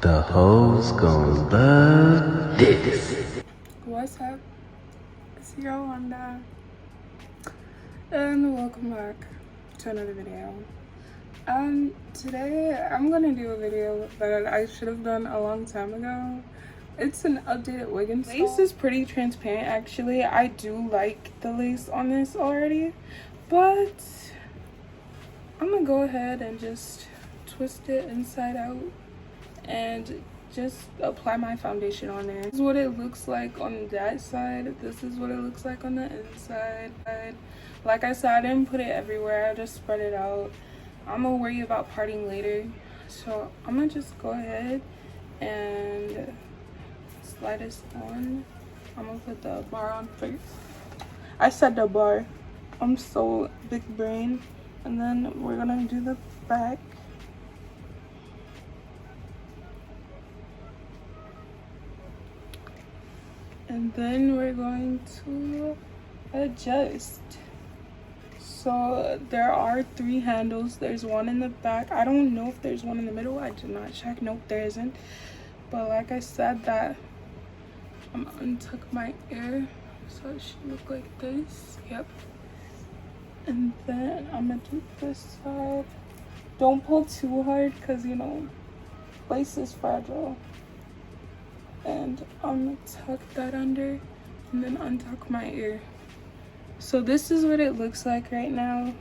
The hoes gon' love this. What's up? It's your Wanduuuh, and welcome back to another video. Today I'm gonna do a video that I should have done a long time ago. It's an updated wig install. Lace is pretty transparent actually. I do like the lace on this already, but I'm gonna go ahead and just twist it inside out and just apply my foundation on there. This is what it looks like on that side. This is what it looks like on the inside. Like I said, I didn't put it everywhere. I just spread it out. I'm gonna worry about parting later, so I'm gonna just go ahead and slide this on. I'm gonna put the bar on first. I said the bar. I'm so big brain. And then we're gonna do the back. And then we're going to adjust. So there are 3 handles. There's one in the back. I don't know if there's one in the middle. I did not check. Nope, there isn't. But like I said, that I'm gonna untuck my ear so it should look like this. Yep. And then I'm gonna do this side. Don't pull too hard because you know lace is fragile. And I'm gonna tuck that under and then untuck my ear. So this is what it looks like right now.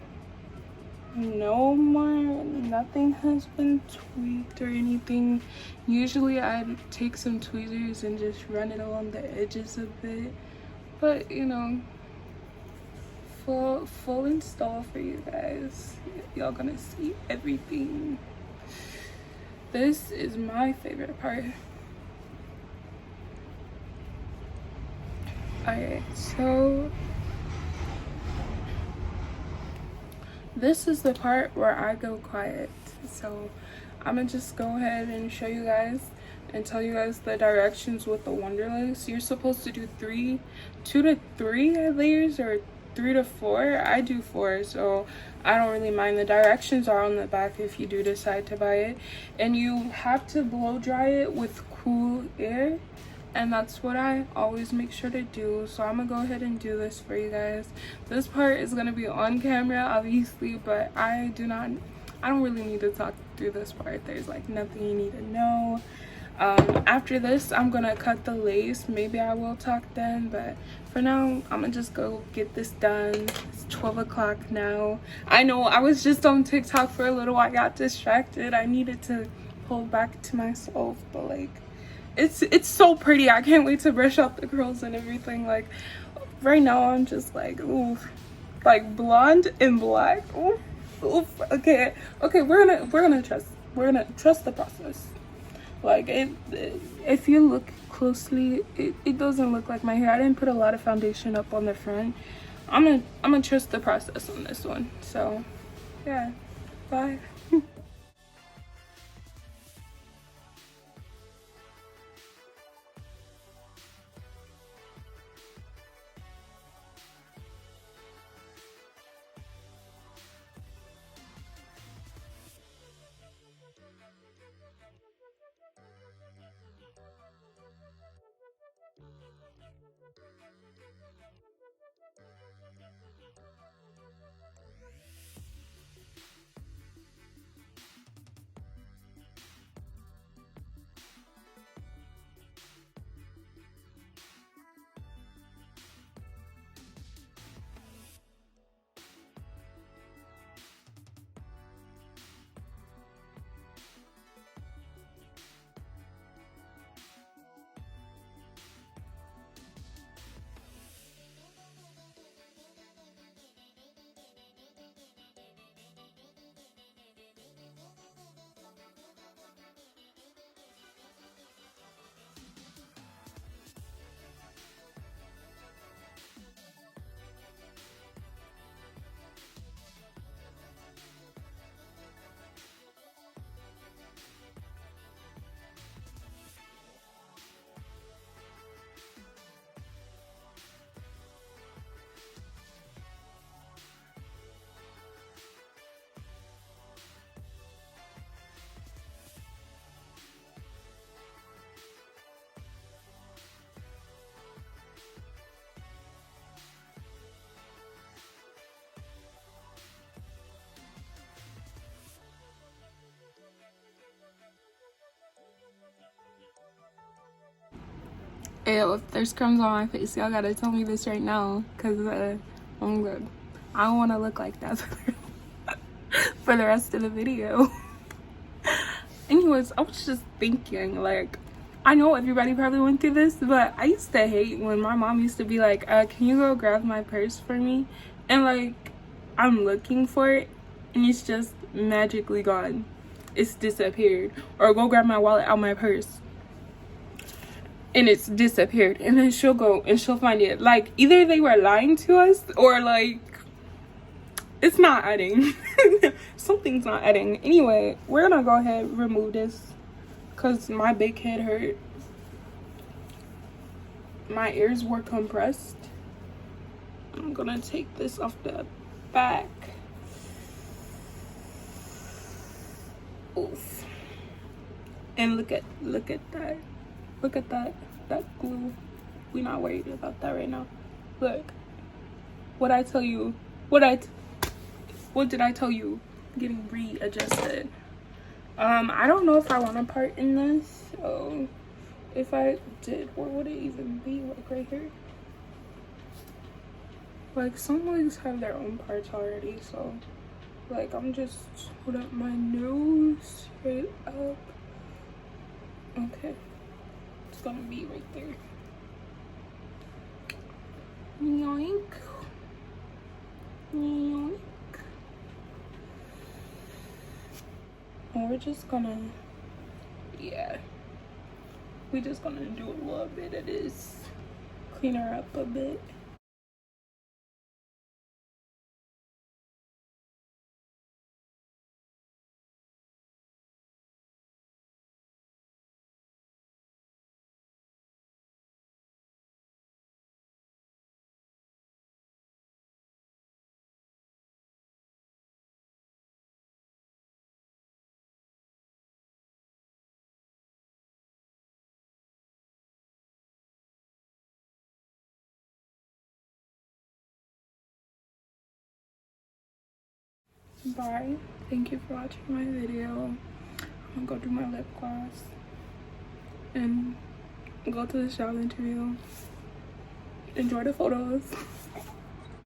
Nothing has been tweaked or anything. Usually I take some tweezers and just run it along the edges a bit, but you know, full install for you guys. Y'all gonna see everything. This is my favorite part. Alright, so this is the part where I go quiet. So I'm gonna just go ahead and show you guys and tell you guys the directions with the Wanduuuh lace. You're supposed to do 2 to 3 layers or 3 to 4. I do 4, so I don't really mind. The directions are on the back if you do decide to buy it, and you have to blow dry it with cool air, and that's what I always make sure to do. So I'm gonna go ahead and do this for you guys. This part is gonna be on camera obviously, but I don't really need to talk through this part. There's like nothing you need to know. After this I'm gonna cut the lace. Maybe I will talk then, but for now I'm gonna just go get this done. It's 12 o'clock now. I know I was just on TikTok for a little. I got distracted. I needed to pull back to myself, but like it's so pretty. I can't wait to brush out the curls and everything. Like right now I'm just like oof, like blonde and black. Oof, oof. Okay, we're gonna trust the process. Like if you look closely, it doesn't look like my hair. I didn't put a lot of foundation up on the front. I'm gonna trust the process on this one. So yeah, bye. Ew, if there's crumbs on my face, y'all gotta tell me this right now, because I'm good. I don't want to look like that for the rest of the video. Anyways, I was just thinking, like, I know everybody probably went through this, but I used to hate when my mom used to be like, can you go grab my purse for me? And like, I'm looking for it and it's just magically gone. It's disappeared. Or go grab my wallet out my purse and it's disappeared. And then she'll go and she'll find it. Like, either they were lying to us or like, it's not adding. Something's not adding. Anyway, we're gonna go ahead and remove this because my big head hurt. My ears were compressed. I'm gonna take this off the back. Oof. And look at that. Look at that glue. We're not worried about that right now. Look. What I tell you? What did I tell you? Getting readjusted. I don't know if I want a part in this. So if I did, where would it even be? Like right here? Like, some wigs have their own parts already, so like I'm just hold up my nose straight up. Okay, it's gonna be right there. Yoink. Yoink. And we're just gonna, yeah, we're just gonna do a little bit of this, clean her up a bit. Bye. Thank you for watching my video. I'm gonna go do my lip gloss and go to the shower interview. Enjoy the photos.